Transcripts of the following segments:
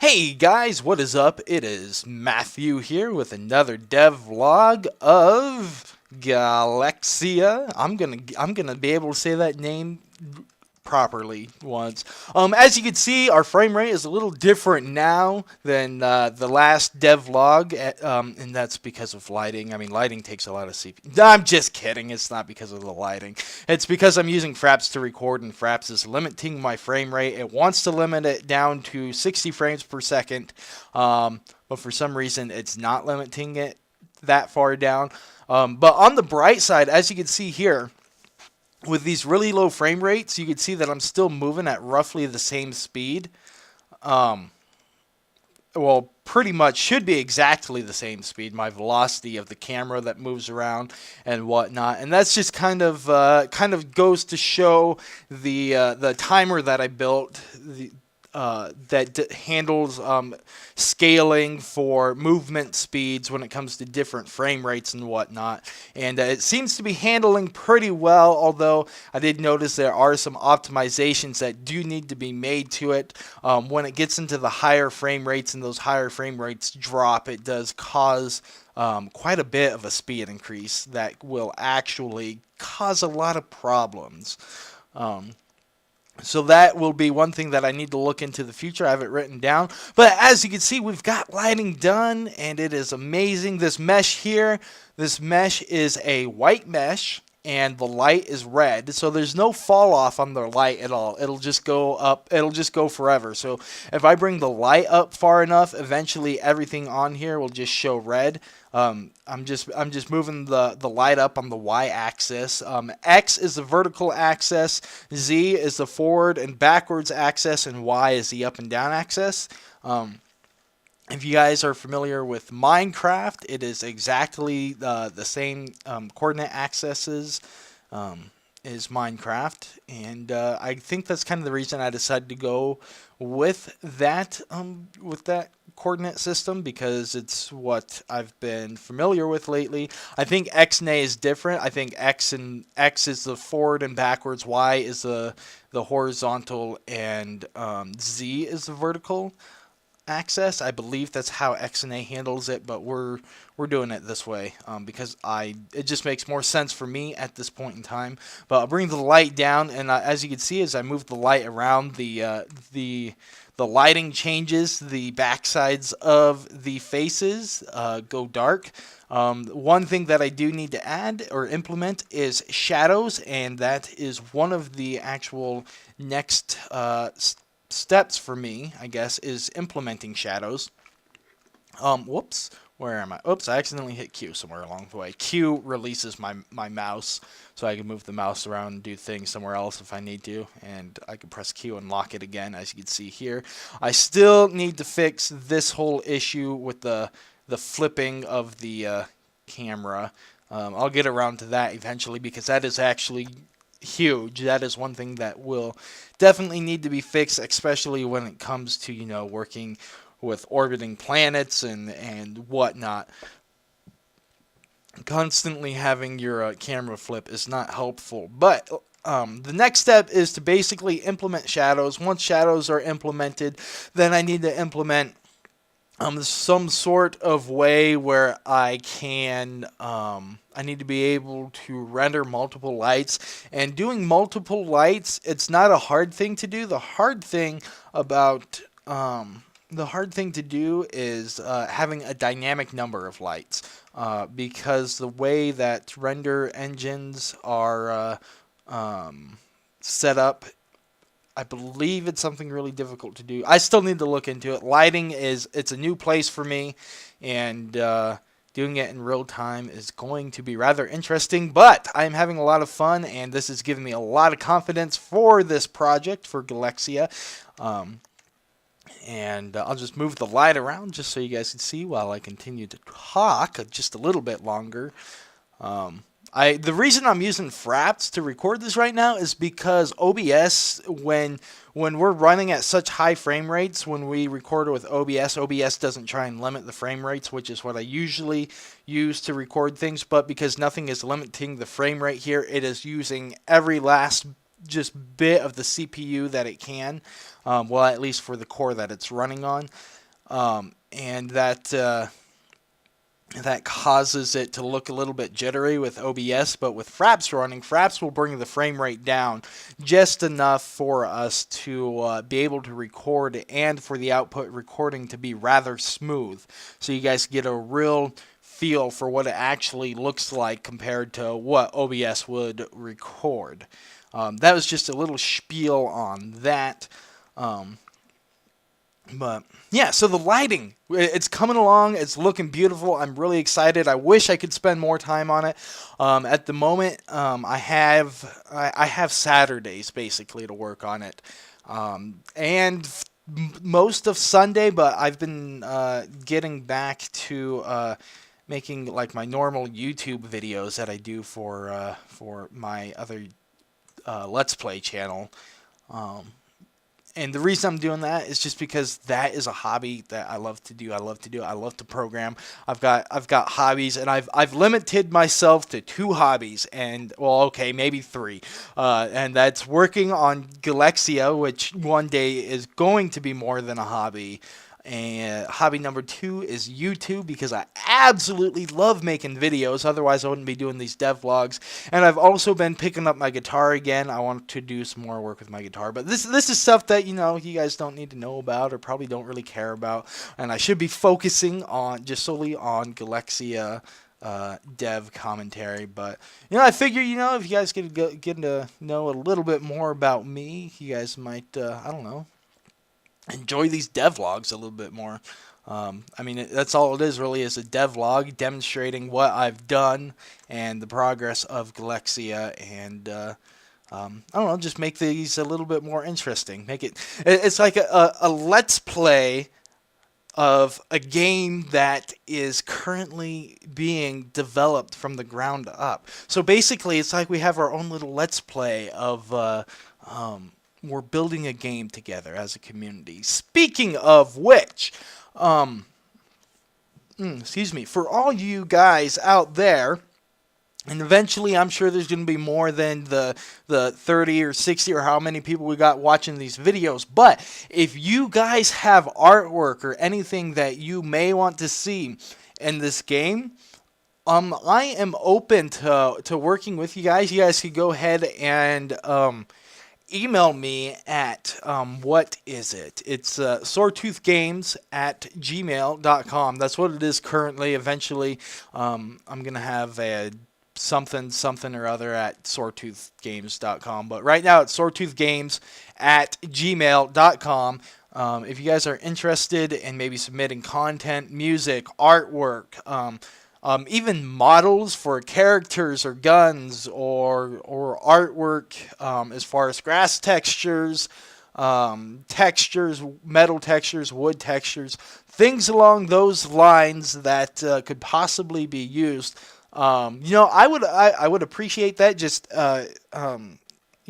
Hey guys, what is up? It is Matthew here with another dev vlog of Galexia. I'm gonna be able to say that name properly once. As you can see, our frame rate is a little different now than the last dev vlog, and that's because of lighting. I mean, lighting takes a lot of CPU. I'm just kidding. It's not because of the lighting. It's because I'm using Fraps to record, and Fraps is limiting my frame rate. It wants to limit it down to 60 frames per second, but for some reason, it's not limiting it that far down. But on the bright side, as you can see here, with these really low frame rates, you can see that I'm still moving at roughly the same speed. Um, well, pretty much should be exactly the same speed. My velocity of the camera that moves around and whatnot, and that's just kind of goes to show the timer that I built. That handles scaling for movement speeds when it comes to different frame rates and whatnot. And it seems to be handling pretty well, although I did notice there are some optimizations that do need to be made to it. When it gets into the higher frame rates and those higher frame rates drop, it does cause quite a bit of a speed increase that will actually cause a lot of problems. So that will be one thing that I need to look into the future. I have it written down. But as you can see, we've got lighting done, and it is amazing. This mesh here, this mesh is a white mesh, and the light is red. So there's no fall off on the light at all. It'll just go up. It'll just go forever. So if I bring the light up far enough, eventually everything on here will just show red. I'm just moving the light up on the y-axis. X is the vertical axis, Z is the forward and backwards axis, and Y is the up and down axis. If you guys are familiar with Minecraft, it is exactly the same coordinate axes is Minecraft, and I think that's kind of the reason I decided to go with that coordinate system, because it's what I've been familiar with lately. I think XNA is different. I think X is the forward and backwards, Y is the horizontal, and Z is the vertical access. I believe that's how XNA handles it, but we're doing it this way because it just makes more sense for me at this point in time. But I'll bring the light down, and as you can see, as I move the light around, the lighting changes. The backsides of the faces go dark. One thing that I do need to add or implement is shadows, and that is one of the actual next steps for me, I guess, is implementing shadows. Whoops, where am I? Oops, I accidentally hit Q somewhere along the way. Q releases my mouse, so I can move the mouse around and do things somewhere else if I need to, and I can press Q and lock it again, as you can see here. I still need to fix this whole issue with the flipping of the camera. I'll get around to that eventually, because that is actually huge. That is one thing that will definitely need to be fixed, especially when it comes to, working with orbiting planets and whatnot. Constantly having your camera flip is not helpful. But the next step is to basically implement shadows. Once shadows are implemented, then I need to implement some sort of way where I can, I need to be able to render multiple lights. And doing multiple lights, it's not a hard thing to do. The hard thing to do is having a dynamic number of lights, because the way that render engines are set up, I believe it's something really difficult to do. I still need to look into it. Lighting it's a new place for me, and doing it in real time is going to be rather interesting, but I'm having a lot of fun, and this has given me a lot of confidence for this project, for Galexia. And I'll just move the light around just so you guys can see while I continue to talk just a little bit longer. The reason I'm using Fraps to record this right now is because OBS, when we're running at such high frame rates, when we record with OBS doesn't try and limit the frame rates, which is what I usually use to record things. But because nothing is limiting the frame rate here, it is using every last just bit of the CPU that it can, well, at least for the core that it's running on, and that causes it to look a little bit jittery with OBS. But with Fraps running, Fraps will bring the frame rate down just enough for us to be able to record, and for the output recording to be rather smooth, so you guys get a real feel for what it actually looks like compared to what OBS would record. That was just a little spiel on that. But yeah, so the lighting, it's coming along. It's looking beautiful. I'm really excited. I wish I could spend more time on it. At the moment, I have Saturdays basically to work on it, and most of Sunday. But I've been getting back to making like my normal YouTube videos that I do for my other Let's Play channel. And the reason I'm doing that is just because that is a hobby that I love to do. I love to program. I've got hobbies, and I've limited myself to 2 hobbies, and well, okay, maybe 3. And that's working on Galexia, which one day is going to be more than a hobby. And hobby number 2 is YouTube, because I absolutely love making videos. Otherwise, I wouldn't be doing these dev vlogs. And I've also been picking up my guitar again. I want to do some more work with my guitar. But this is stuff that, you know, you guys don't need to know about, or probably don't really care about. And I should be focusing on just solely on Galexia dev commentary. But, you know, I figure, you know, if you guys get to know a little bit more about me, you guys might, I don't know, enjoy these devlogs a little bit more. I mean, that's all it is really, is a devlog demonstrating what I've done and the progress of Galexia, and I don't know, just make these a little bit more interesting. It's like a let's play of a game that is currently being developed from the ground up. So basically, it's like we have our own little let's play of we're building a game together as a community. Speaking of which, excuse me, for all you guys out there, and eventually I'm sure there's going to be more than the 30 or 60 or how many people we got watching these videos, but if you guys have artwork or anything that you may want to see in this game, I am open to working with you guys. You guys could go ahead and email me at, what is it? It's soretoothgames@gmail.com. That's what it is currently. Eventually, I'm going to have a something or other at soretoothgames.com. But right now, it's soretoothgames@gmail.com. If you guys are interested in maybe submitting content, music, artwork, even models for characters or guns, or artwork as far as grass textures, metal textures, wood textures, things along those lines that could possibly be used. You know, I would appreciate that. Just you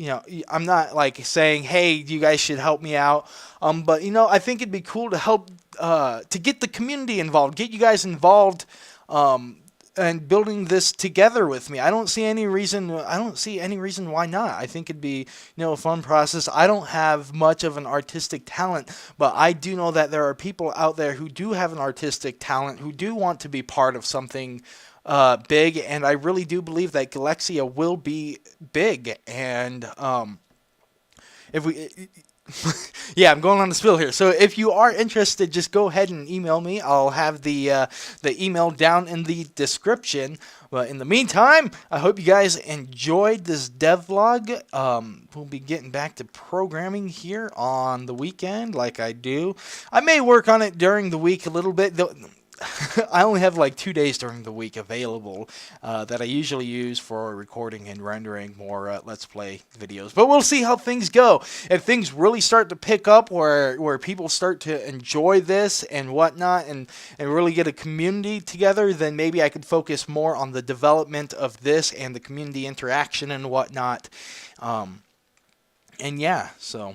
know, I'm not like saying, hey, you guys should help me out. But you know, I think it'd be cool to help to get the community involved, get you guys involved. And building this together with me. I don't see any reason why not. I think it'd be, you know, a fun process. I don't have much of an artistic talent, but I do know that there are people out there who do have an artistic talent, who do want to be part of something big, and I really do believe that Galexia will be big. And if we yeah, I'm going on the spill here. So if you are interested, just go ahead and email me. I'll have the email down in the description. But in the meantime, I hope you guys enjoyed this devlog. We'll be getting back to programming here on the weekend, like I do. I may work on it during the week a little bit. I only have like 2 days during the week available that I usually use for recording and rendering more Let's Play videos. But we'll see how things go. If things really start to pick up where people start to enjoy this and whatnot, and really get a community together, then maybe I could focus more on the development of this and the community interaction and whatnot. And yeah, so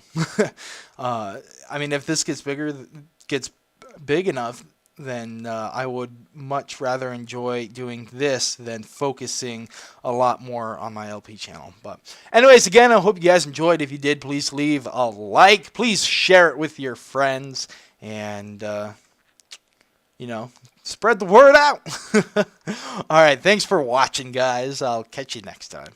I mean, if this gets big enough, then I would much rather enjoy doing this than focusing a lot more on my LP channel. But anyways, again, I hope you guys enjoyed. If you did, please leave a like. Please share it with your friends. And, spread the word out. All right, thanks for watching, guys. I'll catch you next time.